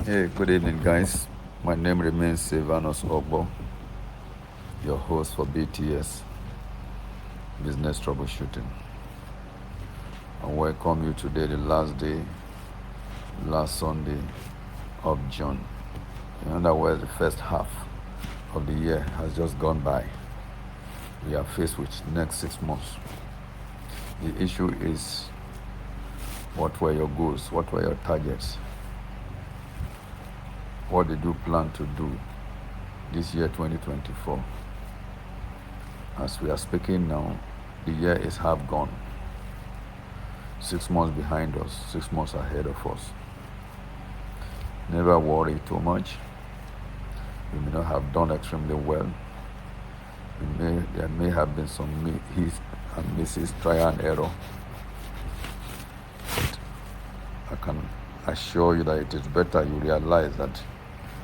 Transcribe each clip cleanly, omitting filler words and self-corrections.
Hey, good evening, guys. My name remains Sylvanus Ogbor, your host for BTS Business Troubleshooting. I welcome you today, the last day, last Sunday of June. In other words, the first half of the year has just gone by. We are faced with the next 6 months. The issue is, what were your goals? What were your targets? What did you plan to do this year 2024? As we are speaking now, the year is half gone. 6 months behind us, 6 months ahead of us. Never worry too much. We may not have done extremely well. There may have been some hits and misses, trial and error. But I can assure you that it is better you realize that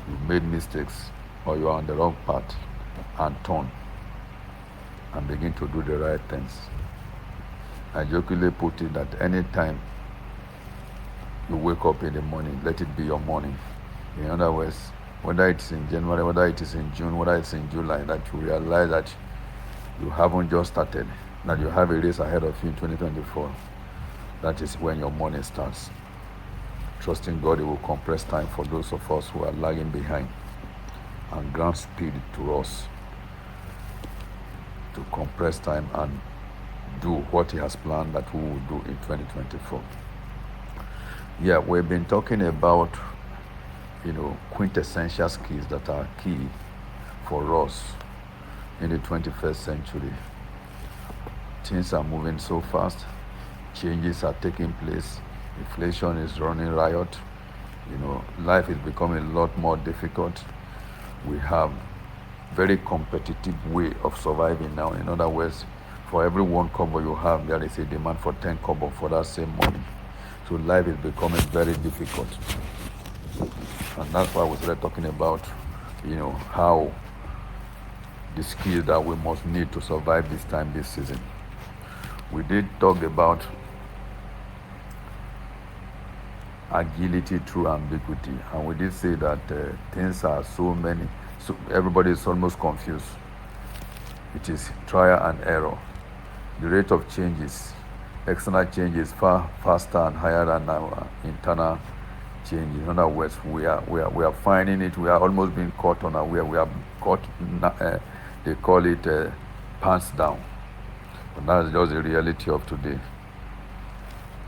you made mistakes or you are on the wrong path and turn and begin to do the right things. I jokingly put it that any time you wake up in the morning, let it be your morning. In other words, whether it's in January, whether it is in June, whether it's in July, that you realize that you haven't just started, that you have a race ahead of you in 2024. That is when your morning starts. Trusting God, He will compress time for those of us who are lagging behind and grant speed to us to compress time and do what He has planned that we will do in 2024. Yeah, we've been talking about, quintessential skills that are key for us in the 21st century. Things are moving so fast, changes are taking place, inflation is running riot, life is becoming a lot more difficult. We have very competitive way of surviving now. In other words, for every 1 kobo you have, there is a demand for 10 kobo for that same money. So life is becoming very difficult. And that's why we started talking about, how the skills that we must need to survive this season. We did talk about agility through ambiguity, and we did say that things are so many, so everybody is almost confused. It is trial and error. The rate of changes, external change is far faster and higher than our internal change. In other words, we are finding it. We are almost being caught unaware. We are caught. They call it pants down, but that's just the reality of today.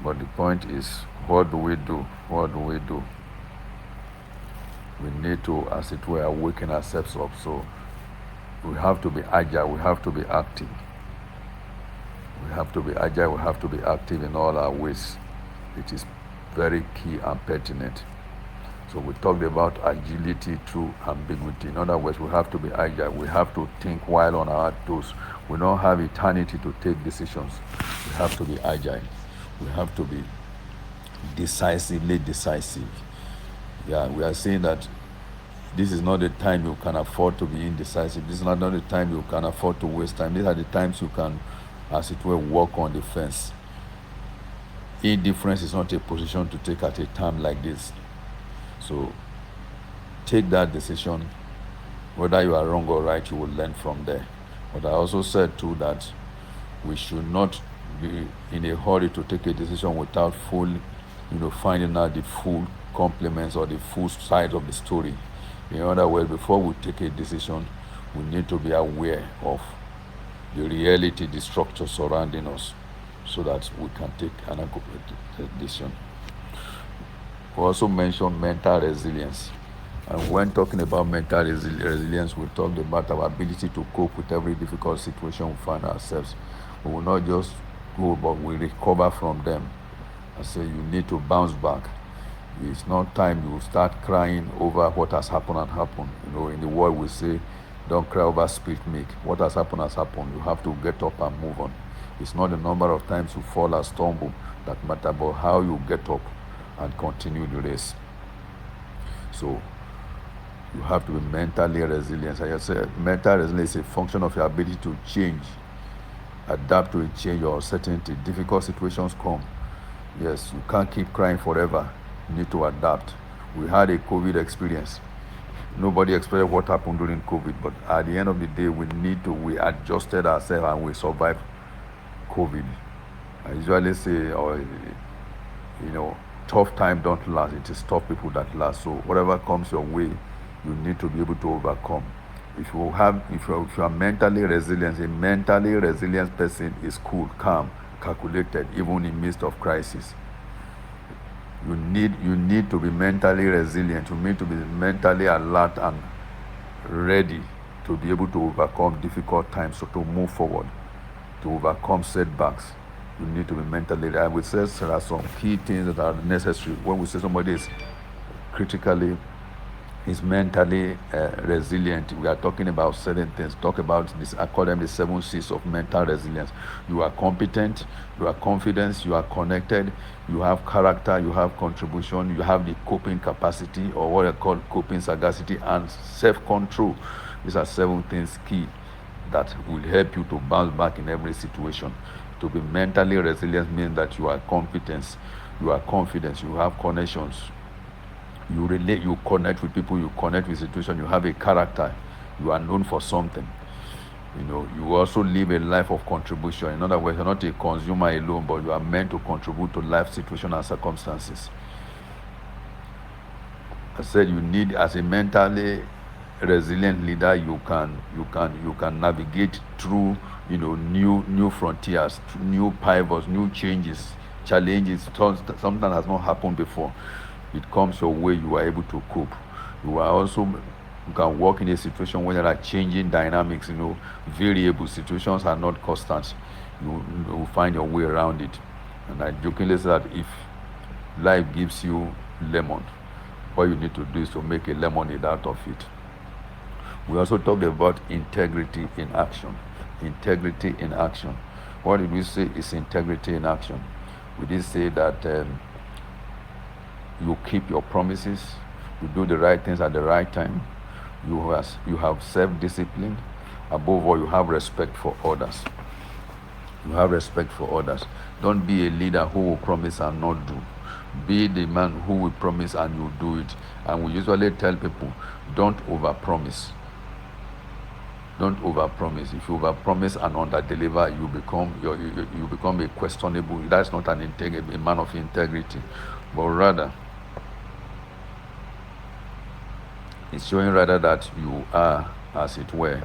But the point is, what do we do? What do we do? We need to, as it were, awaken ourselves up. So we have to be agile. We have to be active. We have to be agile. We have to be active in all our ways. It is very key and pertinent. So we talked about agility through ambiguity. In other words, we have to be agile. We have to think while on our toes. We don't have eternity to take decisions. We have to be agile. We have to be decisively decisive. Yeah, we are saying that this is not the time you can afford to be indecisive. This is not the time you can afford to waste time. These are the times you can, as it were, walk on the fence. Indifference is not a position to take at a time like this. So take that decision. Whether you are wrong or right, you will learn from there. But I also said too that we should not be in a hurry to take a decision without finding out the full complements or the full side of the story. In other words, before we take a decision, we need to be aware of the reality, the structure surrounding us, so that we can take an appropriate decision. We also mentioned mental resilience. And when talking about mental resilience, we talked about our ability to cope with every difficult situation we find ourselves. We will not just go, but we recover from them. I say you need to bounce back. It's not time you start crying over what has happened and happened. In the world we say, don't cry over spilt milk. What has happened has happened. You have to get up and move on. It's not the number of times you fall and stumble that matter, but how you get up and continue the race. So you have to be mentally resilient. Like I said, mental resilience is a function of your ability to change, adapt to a change or uncertainty. Difficult situations come. Yes, you can't keep crying forever. You need to adapt. We had a COVID experience. Nobody expected what happened during COVID, but at the end of the day, we adjusted ourselves and we survived COVID. I usually say, tough time don't last. It is tough people that last. So whatever comes your way, you need to be able to overcome. If you are mentally resilient, a mentally resilient person is cool, calm, calculated, even in midst of crisis. You need to be mentally resilient. You need to be mentally alert and ready to be able to overcome difficult times, so to move forward, to overcome setbacks. You need to be mentally ready. I would say there are some key things that are necessary when we say somebody critically is mentally resilient. We are talking about certain things. Talk about this. I call them the 7 C's of mental resilience. You are competent, you are confident, you are connected, you have character, you have contribution, you have the coping capacity, or what I call coping sagacity, and self-control. These are 7 things key that will help you to bounce back in every situation. To be mentally resilient means that you are competent, you are confident, you have connections, you relate, you connect with people, you connect with situations, you have a character, you are known for something. You also live a life of contribution. In other words, you're not a consumer alone, but you are meant to contribute to life situation and circumstances. I said you need, as a mentally resilient leader, you can navigate through new frontiers, new pivots, new changes, challenges. Something that has not happened before. It comes your way, you are able to cope. You can work in a situation where there are changing dynamics, variable situations are not constant. You find your way around it. And I jokingly say that if life gives you lemon, what you need to do is to make a lemonade out of it. We also talked about integrity in action. Integrity in action. What did we say is integrity in action? We did say that you keep your promises, you do the right things at the right time, you have self-discipline. Above all, you have respect for others. You have respect for others. Don't be a leader who will promise and not do. Be the man who will promise and you do it. And we usually tell people, don't overpromise. Don't overpromise. If you overpromise and underdeliver, you become a questionable. That's not a man of integrity, but rather it's showing rather that you are, as it were,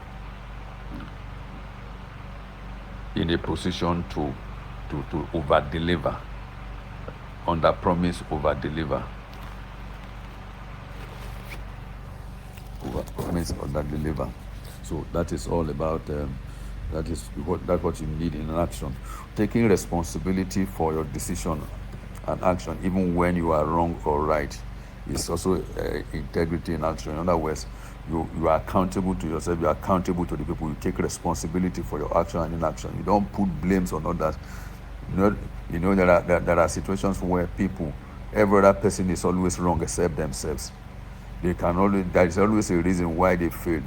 in a position to over-deliver. Under-promise, over-deliver. Over-promise, under-deliver. So that is all about, that's what you need in action. Taking responsibility for your decision and action, even when you are wrong or right, is also integrity in action. In other words, you are accountable to yourself, you are accountable to the people, you take responsibility for your action and inaction. You don't put blames on others. There are situations where every other person is always wrong except themselves. There is always a reason why they fail,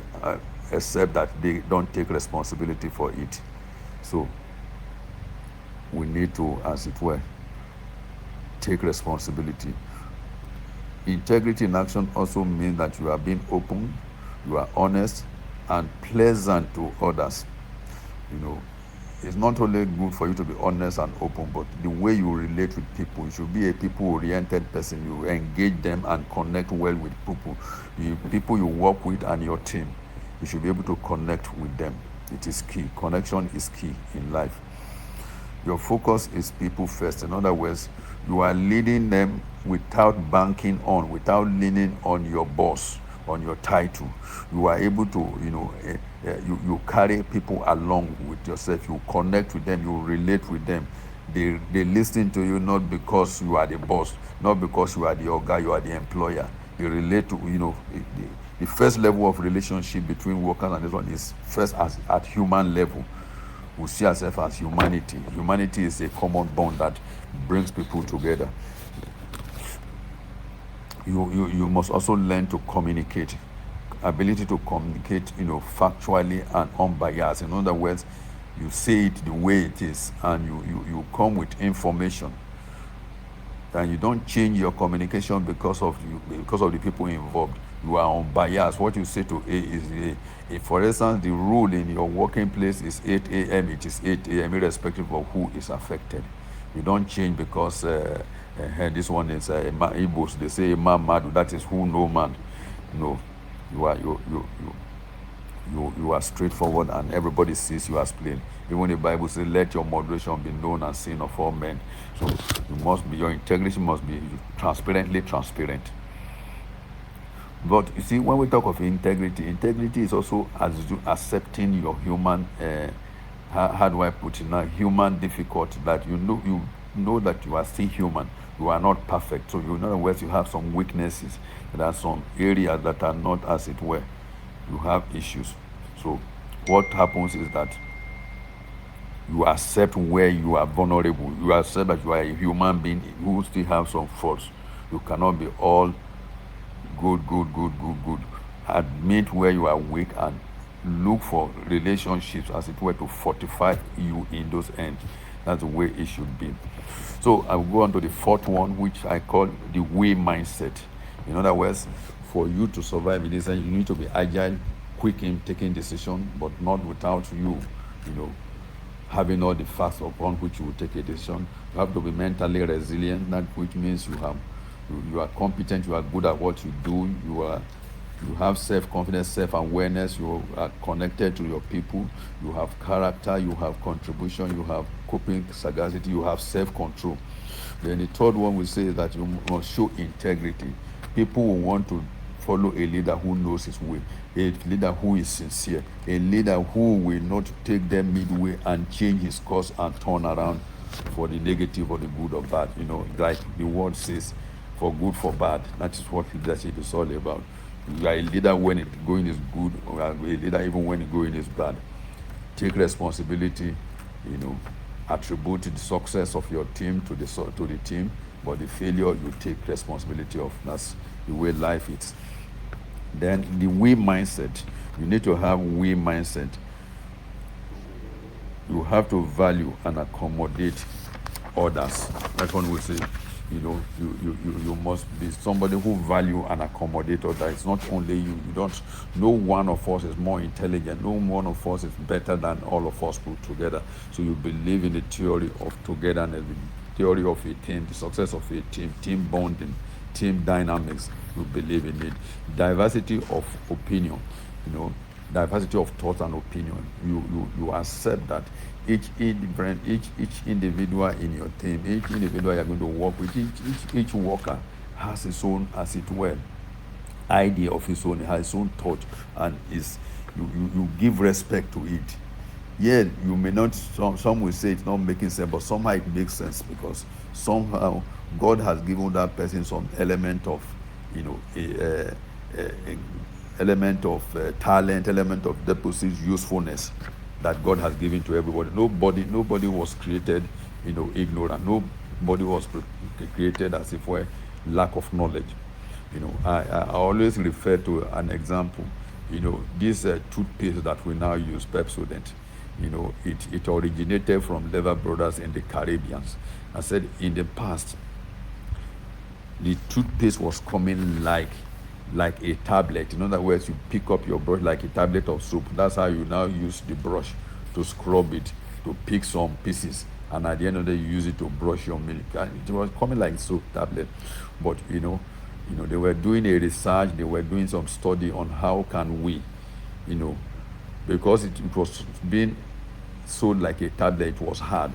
except that they don't take responsibility for it. So we need to, as it were, take responsibility. Integrity in action also means that you are being open, you are honest, and pleasant to others. It's not only good for you to be honest and open, but the way you relate with people, you should be a people-oriented person. You engage them and connect well with people. The people you work with and your team, you should be able to connect with them. It is key. Connection is key in life. Your focus is people first. In other words, you are leading them without without leaning on your boss, on your title. You are able to, you carry people along with yourself. You connect with them, you relate with them. They listen to you not because you are the boss, not because you are the guy, you are the employer. They relate to, the first level of relationship between workers and this one is first at human level. We see ourselves as humanity. Humanity is a common bond that brings people together. You must also learn to communicate. Ability to communicate, factually and unbiased. In other words, you say it the way it is, and you come with information. And you don't change your communication because of the people involved. You are unbiased. What you say to A is A. If, for instance, the rule in your working place is 8 a.m., it is 8 a.m., irrespective of who is affected. You don't change because this one is Igbos. They say a man mad. That is who no man. No, you are straightforward, and everybody sees you as plain. Even the Bible says, "Let your moderation be known and seen of all men." So your integrity must be transparently transparent. But you see, when we talk of integrity, integrity is also as accepting your human, how do I put it now, human difficulty, that you know that you are still human. You are not perfect. So in other words, you have some weaknesses. There are some areas that are not as it were. You have issues. So what happens is that you accept where you are vulnerable. You accept that you are a human being who still have some faults. You cannot be all good. Admit where you are weak and look for relationships, as it were, to fortify you in those ends. That's the way it should be. So I will go on to the fourth one, which I call the we mindset. In other words, for you to survive in this, you need to be agile, quick in taking decisions, but not without having all the facts upon which you will take a decision. You have to be mentally resilient, that which means you are competent, you are good at what you do, you have self-confidence, self-awareness, you are connected to your people, you have character, you have contribution, you have coping sagacity, you have self-control. Then the third one we say that you must show integrity. People will want to follow a leader who knows his way, a leader who is sincere, a leader who will not take them midway and change his course and turn around for the negative or the good or bad. Like the word says, for good, for bad. That is what leadership is all about. You are a leader when it going is good, or a leader even when it going is bad. Take responsibility, attribute the success of your team to the team, but the failure you take responsibility of. That's the way life is. Then the we mindset. You need to have we mindset. You have to value and accommodate others. That's one we say. You must be somebody who value and accommodate others. It's not only you. No one of us is more intelligent. No one of us is better than all of us put together. So you believe in the theory of togetherness, the theory of a team, the success of a team bonding, team dynamics. You believe in it. Diversity of opinion, diversity of thought and opinion. You accept that each individual in your team, each individual you're going to work with, each worker has his own, as it were, idea of his own, has his own thought, and you give respect to it. Yeah, you may not, some will say it's not making sense, but somehow it makes sense, because somehow God has given that person some element of, element of talent, element of deposit usefulness that God has given to everybody. Nobody was created, ignorant. Nobody was created as if were lack of knowledge. I always refer to an example. This toothpaste that we now use, Pepsodent. It originated from Lever Brothers in the Caribbean. I said in the past, the toothpaste was coming like a tablet. In other words, you pick up your brush like a tablet of soap. That's how you now use the brush to scrub it, to pick some pieces, and at the end of the day, you use it to brush your milk. And it was coming like soap tablet. But they were doing a research, they were doing some study on how can we, because it was being sold like a tablet, it was hard.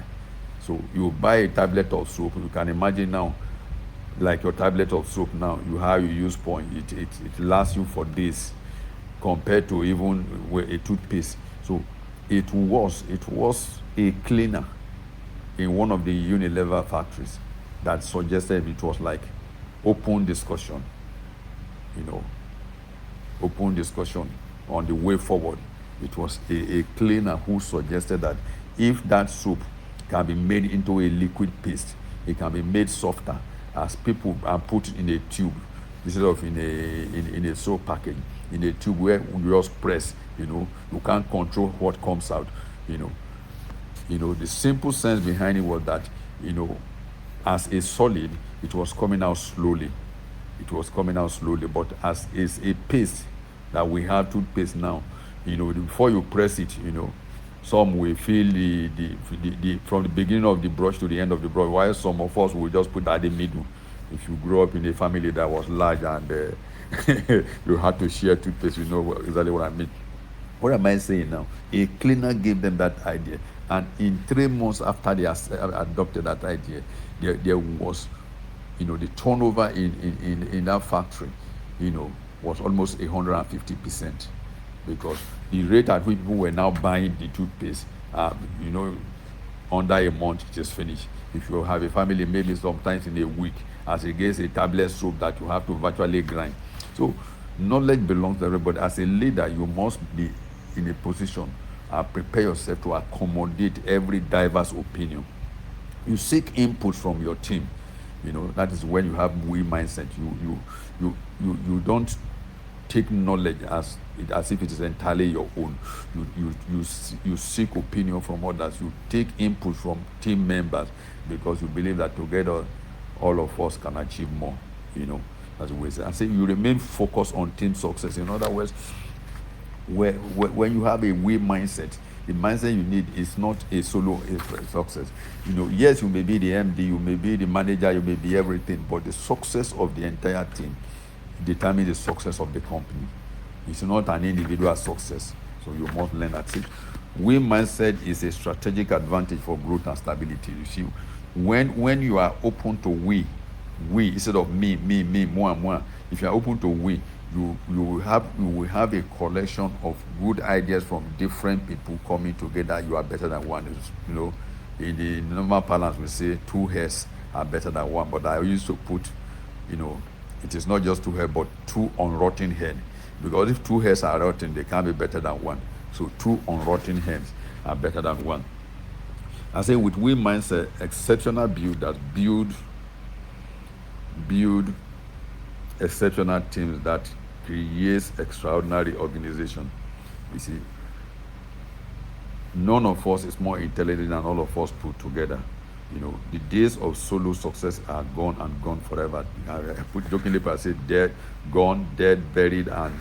So you buy a tablet of soap, you can imagine now, like your tablet of soap now, how you use point, it lasts you for days, compared to even a toothpaste. So it was a cleaner in one of the Unilever factories that suggested it was like open discussion, open discussion on the way forward. It was a cleaner who suggested that if that soap can be made into a liquid paste, it can be made softer as people are put in a tube instead of in a soap package, in a tube where you just press, you can't control what comes out. The simple sense behind it was that, as a solid, it was coming out slowly. It was coming out slowly, but as is a paste that we have toothpaste now, before you press it, some will feel the from the beginning of the brush to the end of the brush, while some of us will just put that in the middle. If you grew up in a family that was large and you had to share toothpaste, you know exactly what I mean. What am I saying now? A cleaner gave them that idea, and in 3 months after they adopted that idea, there was, the turnover in that factory, was almost 150%, because the rate at which people were now buying the toothpaste, under a month it is finished. If you have a family, maybe sometimes in a week, as against a tablet soap that you have to virtually grind. So knowledge belongs to everybody. As a leader, you must be in a position and prepare yourself to accommodate every diverse opinion. You seek input from your team. That is when you have we mindset. You don't take knowledge as if it is entirely your own. You seek opinion from others. You take input from team members, because you believe that together all of us can achieve more. As we say. I say you remain focused on team success. In other words, when you have a we mindset, the mindset you need is not a solo success. Yes, you may be the MD, you may be the manager, you may be everything, but the success of the entire team determines the success of the company. It's not an individual success. So you must learn that. We mindset is a strategic advantage for growth and stability. You see, when you are open to we instead of me, moi. If you are open to we, you will have a collection of good ideas from different people coming together. You are better than one. In the normal parlance, we say 2 heads are better than one. But I used to put, it is not just 2 heads, but 2 unrotten heads. Because if 2 heads are rotten, they can't be better than one. So 2 unrotten heads are better than one. I say with we mindset, exceptional build exceptional teams that creates extraordinary organization. You see, none of us is more intelligent than all of us put together. The days of solo success are gone and gone forever. I put jokingly, but I say dead, gone, dead, buried, and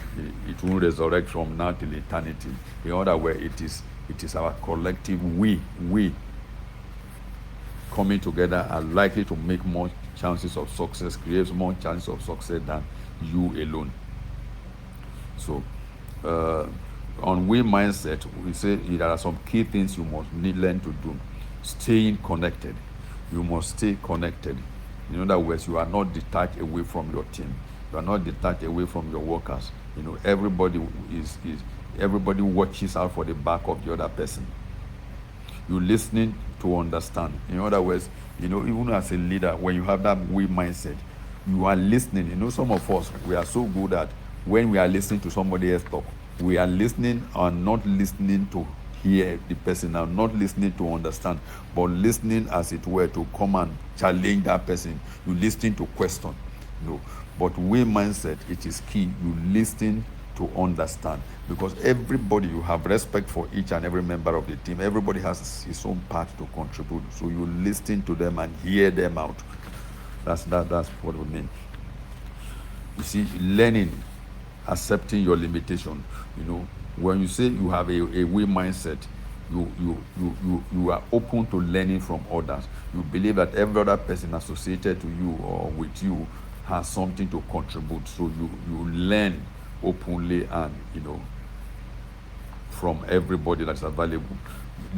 it won't resurrect from now till eternity. In other words, it is our collective we coming together are likely to make more chances of success, creates more chances of success than you alone. So, on we mindset, we say there are some key things you must learn to do. Staying connected. You must stay connected. In other words, you are not detached away from your team. You are not detached away from your workers. Everybody everybody watches out for the back of the other person. You're listening to understand. In other words, even as a leader, when you have that we mindset, you are listening. Some of us, we are so good at when we are listening to somebody else talk, we are listening and not listening to hear the person, and not listening to understand, but listening as it were to come and challenge that person. You listen to question. But we mindset, it is key. You listen to understand, because everybody, you have respect for each and every member of the team. Everybody has his own part to contribute. So you listen to them and hear them out. That's what we mean. You see, learning, accepting your limitation. When you say you have a we mindset, you are open to learning from others. You believe that every other person associated to you or with you has something to contribute. So you learn openly and from everybody that's available.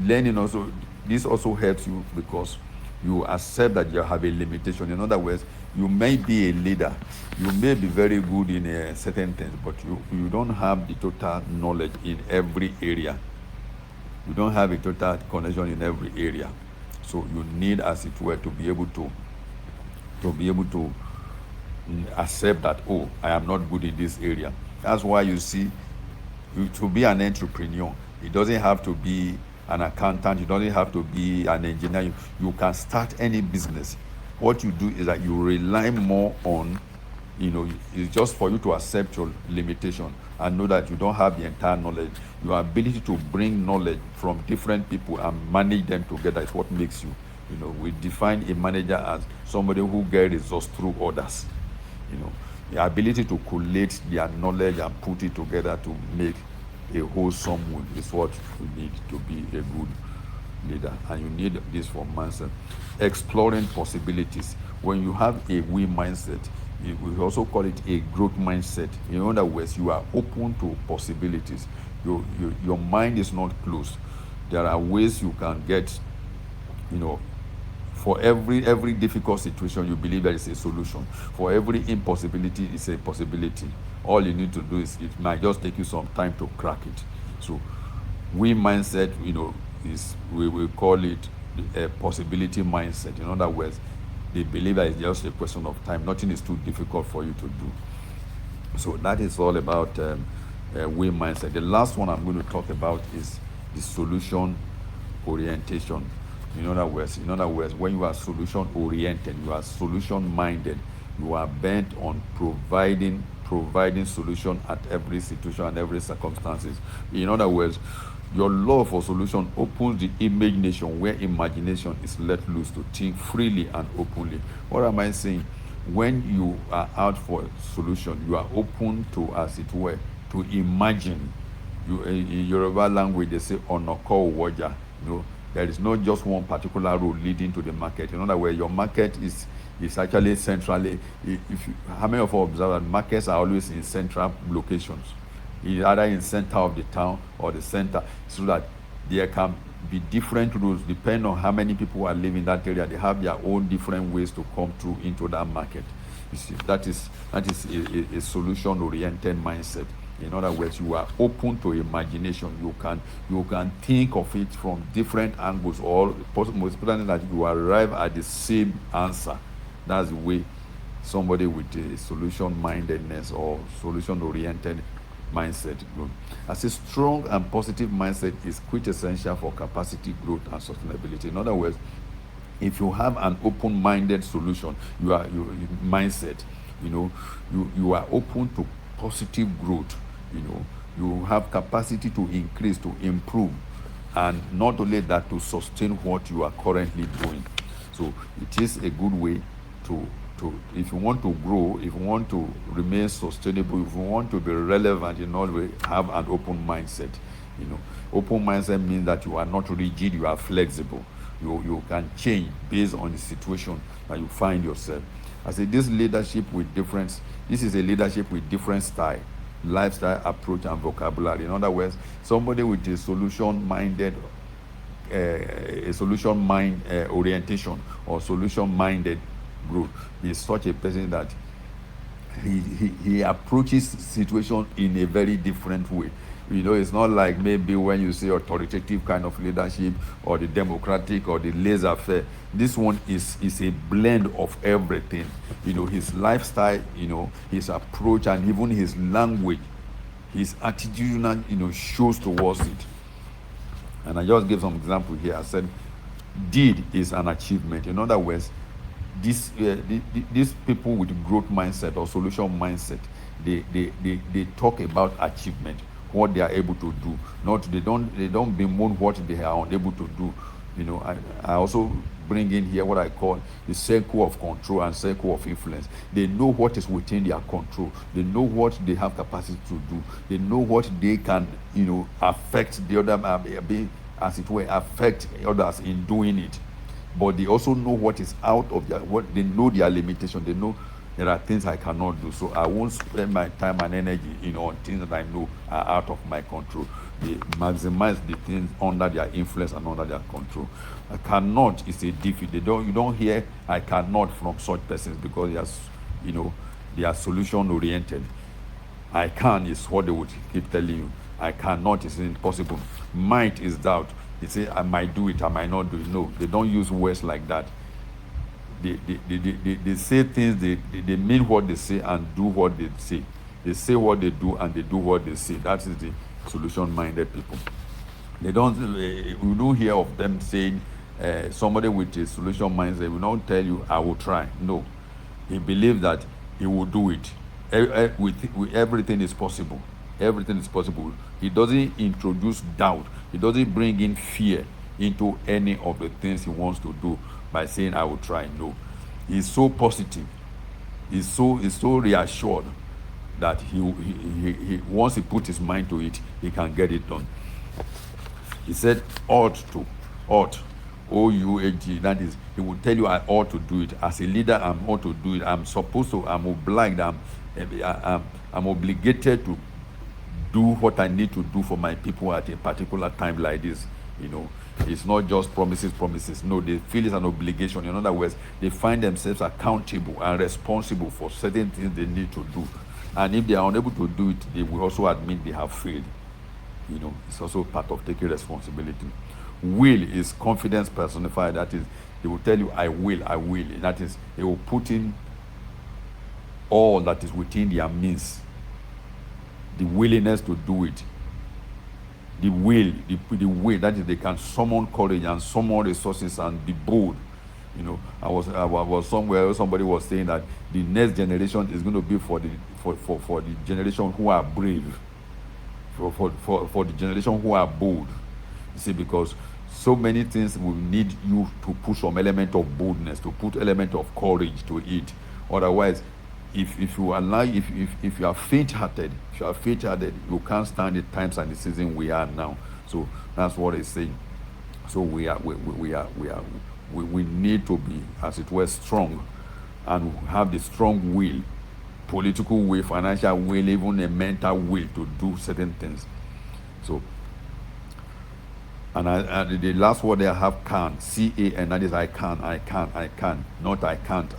Learning also, this also helps you because you accept that you have a limitation. In other words, you may be a leader, you may be very good in a certain things, but you don't have the total knowledge in every area. You don't have a total connection in every area. So you need, as it were, to be able to accept that, oh, I am not good in this area. That's why you see, to be an entrepreneur, it doesn't have to be an accountant, it doesn't have to be an engineer. You can start any business. What you do is that you rely more on, it's just for you to accept your limitation and know that you don't have the entire knowledge. Your ability to bring knowledge from different people and manage them together is what makes you. We define a manager as somebody who gets results through others. The ability to collate their knowledge and put it together to make a wholesome one is what you need to be a good leader. And you need this for mindset. Exploring possibilities. When you have a we mindset, we also call it a growth mindset. In other words, you are open to possibilities. Your mind is not closed. There are ways you can get, for every difficult situation, you believe there is a solution. For every impossibility, it's a possibility. All you need to do is, it might just take you some time to crack it. So, we mindset, is we call it a possibility mindset. In other words, they believe that it's just a question of time. Nothing is too difficult for you to do. So that is all about we mindset. The last one I'm going to talk about is the solution orientation. In other words, when you are solution oriented, you are solution minded, you are bent on providing solution at every situation and every circumstances. In other words, your love for solution opens the imagination, where imagination is let loose to think freely and openly. What am I saying? When you are out for solution, you are open to, as it were, to imagine. In Yoruba language, they say onoko waja. There is not just one particular road leading to the market. In other words, your market is actually centrally. How many of us observe that markets are always in central locations, either in center of the town or the center, so that there can be different routes depending on how many people are living in that area. They have their own different ways to come through into that market. You see, that is a solution-oriented mindset. In other words, you are open to imagination. You can think of it from different angles, or most importantly, that you arrive at the same answer. That's the way somebody with a solution-mindedness or solution-oriented mindset growth. As a strong and positive mindset is quintessential for capacity growth and sustainability. In other words, if you have an open-minded solution, mindset, you are open to positive growth. You have capacity to increase, to improve, and not only that, to sustain what you are currently doing. So it is a good way to if you want to grow, if you want to remain sustainable, if you want to be relevant in all ways, have an open mindset. Open mindset means that you are not rigid, you are flexible. You can change based on the situation that you find yourself. I say this is a leadership with different style, lifestyle, approach, and vocabulary. In other words, somebody with a solution-minded orientation or solution-minded growth is such a person that he approaches situation in a very different way. It's not like maybe when you say authoritative kind of leadership or the democratic or the laissez-faire. This one is a blend of everything. His lifestyle, his approach, and even his language, his attitudinal, shows towards it. And I just gave some example here. I said, deed is an achievement. In other words, these people with growth mindset or solution mindset, they talk about achievement, what they are able to do. They don't bemoan what they are unable to do. I also bring in here what I call the circle of control and circle of influence. They know what is within their control. They know what they have capacity to do. They know what they can, affect the other, as it were, affect others in doing it. But they also know what is out of they know their limitation. They know there are things I cannot do. So I won't spend my time and energy, on things that I know are out of my control. They maximize the things under their influence and under their control. I cannot is a defeat. You don't hear I cannot from such persons, because they are solution oriented. I can is what they would keep telling you. I cannot is impossible. Might is doubt. They say I might do it, I might not do it. No, they don't use words like that. They say things, they mean what they say and do what they say. They say what they do and they do what they say. That is the solution-minded people. We don't hear of them saying, somebody with a solution mindset will not tell you, I will try. No. He believes that he will do it. With everything is possible. Everything is possible. He doesn't introduce doubt. He doesn't bring in fear into any of the things he wants to do. by saying I will try. No. He's so positive. He's so reassured that he once he put his mind to it, he can get it done. He said ought, O-U-H-G. That is, he will tell you I ought to do it. As a leader, I'm ought to do it. I'm supposed to, I'm obliged, I'm obligated to do what I need to do for my people at a particular time like this. You know, it's not just promises. No, they feel it's an obligation. In other words, they find themselves accountable and responsible for certain things they need to do. And if they are unable to do it, they will also admit they have failed. You know, it's also part of taking responsibility. Will is confidence personified. That is, they will tell you, I will. That is, they will put in all that is within their means. The willingness to do it. The will, that is, they can summon courage and summon resources and be bold. You know, I was somewhere where somebody was saying that the next generation is going to be for the generation who are brave, for the generation who are bold. You see, because so many things will need you to put some element of boldness, to put element of courage to it. Otherwise, if you are faint-hearted, you can't stand the times and the season we are now. So that's what it's saying. So we need to be, as it were, strong, and have the strong will, political will, financial will, even a mental will to do certain things. So, and the last word I have, can, C-A-N, that is I can, not I can't.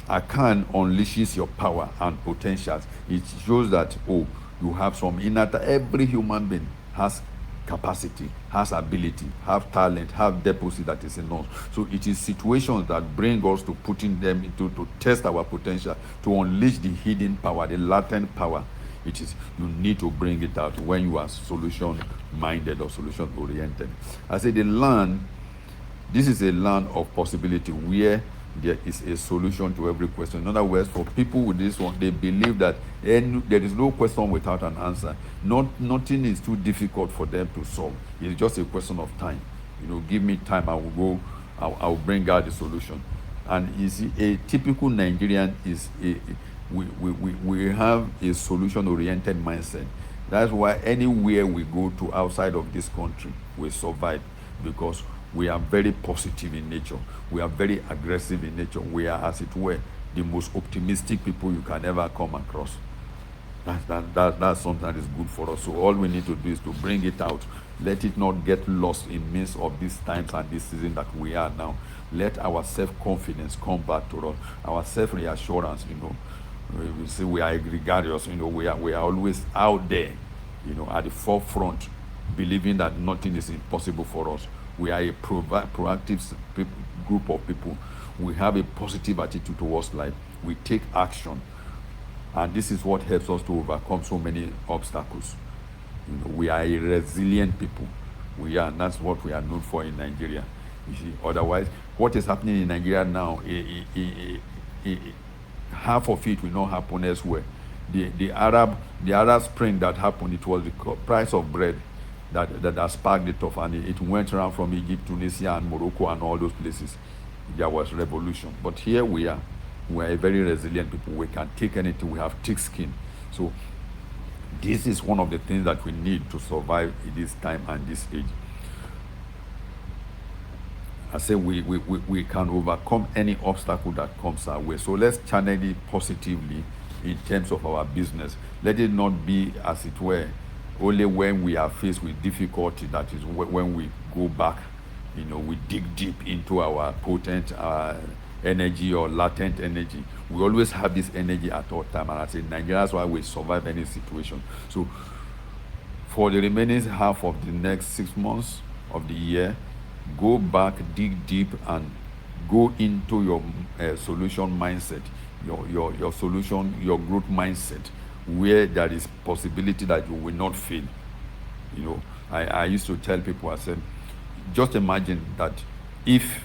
I can unleashes your power and potentials. It shows that, you have some inner, every human being has capacity, has ability, have talent, have deposit that is in us. So it is situations that bring us to putting them into, to test our potential, to unleash the hidden power, the latent power. It is, you need to bring it out when you are solution-minded or solution-oriented. I say the land, this is a land of possibility where there is a solution to every question. In other words, for people with this one, they believe that there is no question without an answer. Nothing is too difficult for them to solve. It's just a question of time. You know, give me time, I will bring out the solution. And you see, a typical Nigerian is we have a solution-oriented mindset. That's why anywhere we go to outside of this country, we survive, because we are very positive in nature. We are very aggressive in nature. We are, as it were, the most optimistic people you can ever come across. That's something that is good for us. So all we need to do is to bring it out. Let it not get lost in midst of these times and this season that we are now. Let our self-confidence come back to us. Our self-reassurance, you know. We say we are gregarious, you know. We are always out there, you know, at the forefront, believing that nothing is impossible for us. We are a proactive group of people. We have a positive attitude towards life. We take action. And this is what helps us to overcome so many obstacles. You know, we are a resilient people. We are, and that's what we are known for in Nigeria. You see, otherwise, what is happening in Nigeria now, half of it will not happen elsewhere. The Arab Spring that happened, it was the price of bread that sparked it off, and it went around from Egypt, Tunisia, and Morocco, and all those places. There was revolution. But here we are a very resilient people. We can take anything. We have thick skin. So this is one of the things that we need to survive in this time and this age. I say we can overcome any obstacle that comes our way. So let's channel it positively in terms of our business. Let it not be, as it were, only when we are faced with difficulty, that is when we go back, you know, we dig deep into our potent energy or latent energy. We always have this energy at all time, and I say Nigeria, that's why we survive any situation. So for the remaining half of the next 6 months of the year, go back, dig deep, and go into your solution mindset, your solution, your growth mindset, where there is possibility that you will not fail. You know, I used to tell people, I said, just imagine that if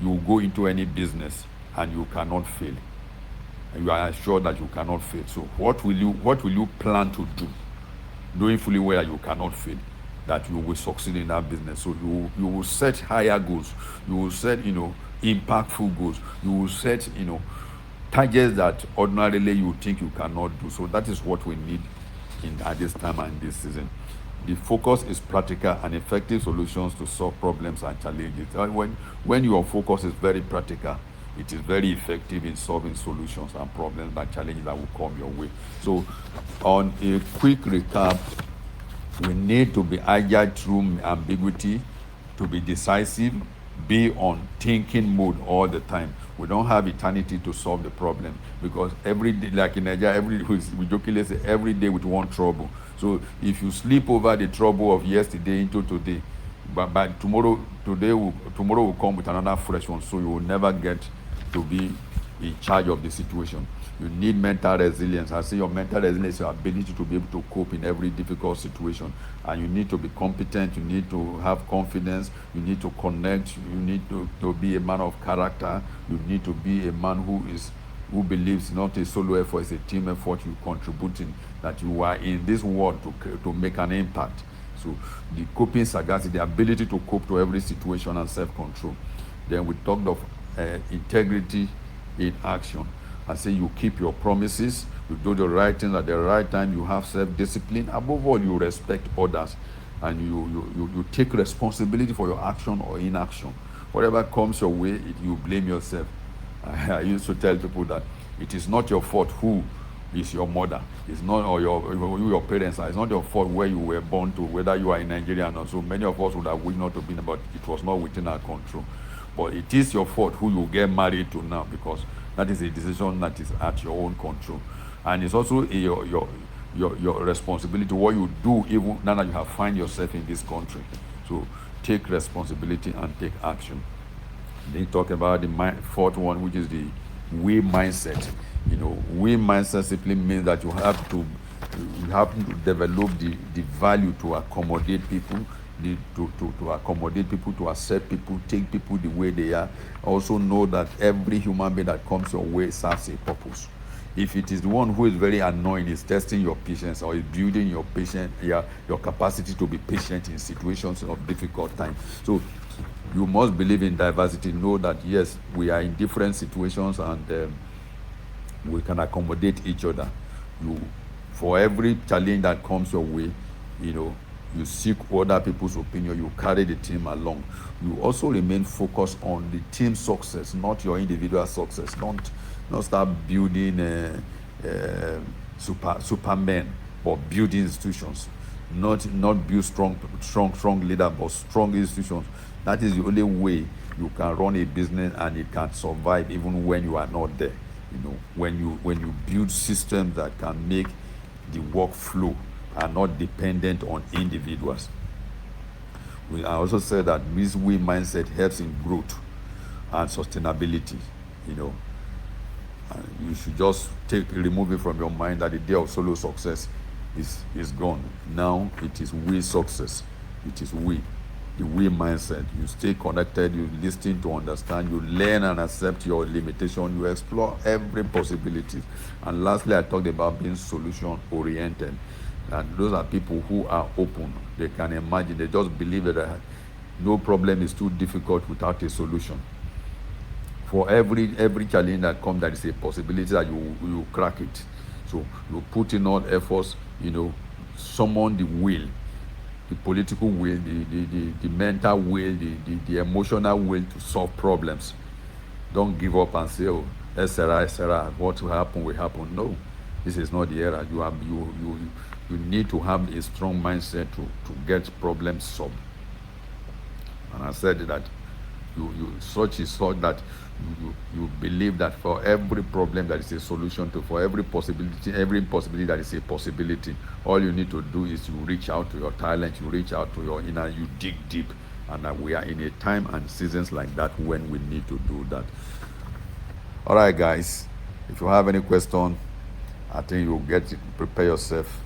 you go into any business and you cannot fail, and you are assured that you cannot fail. So what will you plan to do, knowing fully well you cannot fail? that you will succeed in that business. So you will set higher goals. You will set, impactful goals. You will set, targets that ordinarily you think you cannot do. So that is what we need at this time and this season. The focus is practical and effective solutions to solve problems and challenges. When your focus is very practical, it is very effective in solving solutions and problems and challenges that will come your way. So, on a quick recap, we need to be agile through ambiguity, to be decisive, be on thinking mode all the time. We don't have eternity to solve the problem, because every day, like in Nigeria, we jokingly say every day with one trouble. So if you sleep over the trouble of yesterday into today, but by tomorrow will come with another fresh one. So you will never get to be in charge of the situation. You need mental resilience. I say your mental resilience is your ability to be able to cope in every difficult situation. And you need to be competent. You need to have confidence. You need to connect. You need to be a man of character. You need to be a man who believes not a solo effort, it's a team effort. You contributing, that you are in this world to make an impact. So the coping sagacity, the ability to cope to every situation, and self-control. Then we talked of integrity in action. I say you keep your promises, you do the right things at the right time, you have self-discipline. Above all, you respect others, and you take responsibility for your action or inaction. Whatever comes your way, you blame yourself. I used to tell people that it is not your fault who is your mother. It's not, or who your parents are. It's not your fault where you were born to, whether you are in Nigeria or not. So many of us would have wished not to be, but it was not within our control. But it is your fault who you get married to now, because that is a decision that is at your own control. And it's also your responsibility, what you do even now that you have found yourself in this country. So take responsibility and take action. Then talk about the fourth one, which is the we mindset. We mindset simply means that you have to develop the value to accommodate people, to accommodate people, to accept people, take people the way they are. Also know that every human being that comes your way serves a purpose. If it is the one who is very annoying, is testing your patience, or is building your patience, your capacity to be patient in situations of difficult time. So you must believe in diversity. Know that yes, we are in different situations, and we can accommodate each other. For every challenge that comes your way, you seek other people's opinion. You carry the team along. You also remain focused on the team success, not your individual success. Don't start building supermen, but build institutions. Not build strong leader, but strong institutions. That is the only way you can run a business and it can survive even when you are not there. When you build systems that can make the work flow and not dependent on individuals. I also said that this we mindset helps in growth and sustainability. You should just remove it from your mind that the day of solo success is gone. Now it is we success. It is we. The we mindset. You stay connected, you listen to understand, you learn and accept your limitation, you explore every possibility. And lastly, I talked about being solution oriented. And those are people who are open. They can imagine, they just believe that no problem is too difficult without a solution. For every challenge that comes, there is a possibility that you crack it. So you put in all efforts, summon the will, the political will, the mental will, the emotional will to solve problems. Don't give up and say, oh, etc., what will happen will happen. No, this is not the era. You need to have a strong mindset to get problems solved. And I said that such that you believe that for every problem there is a solution to, for every impossibility there is a possibility. All you need to do is you reach out to your talent, you reach out to your inner, you dig deep. And we are in a time and seasons like that when we need to do that. All right, guys, if you have any question, I think you'll prepare yourself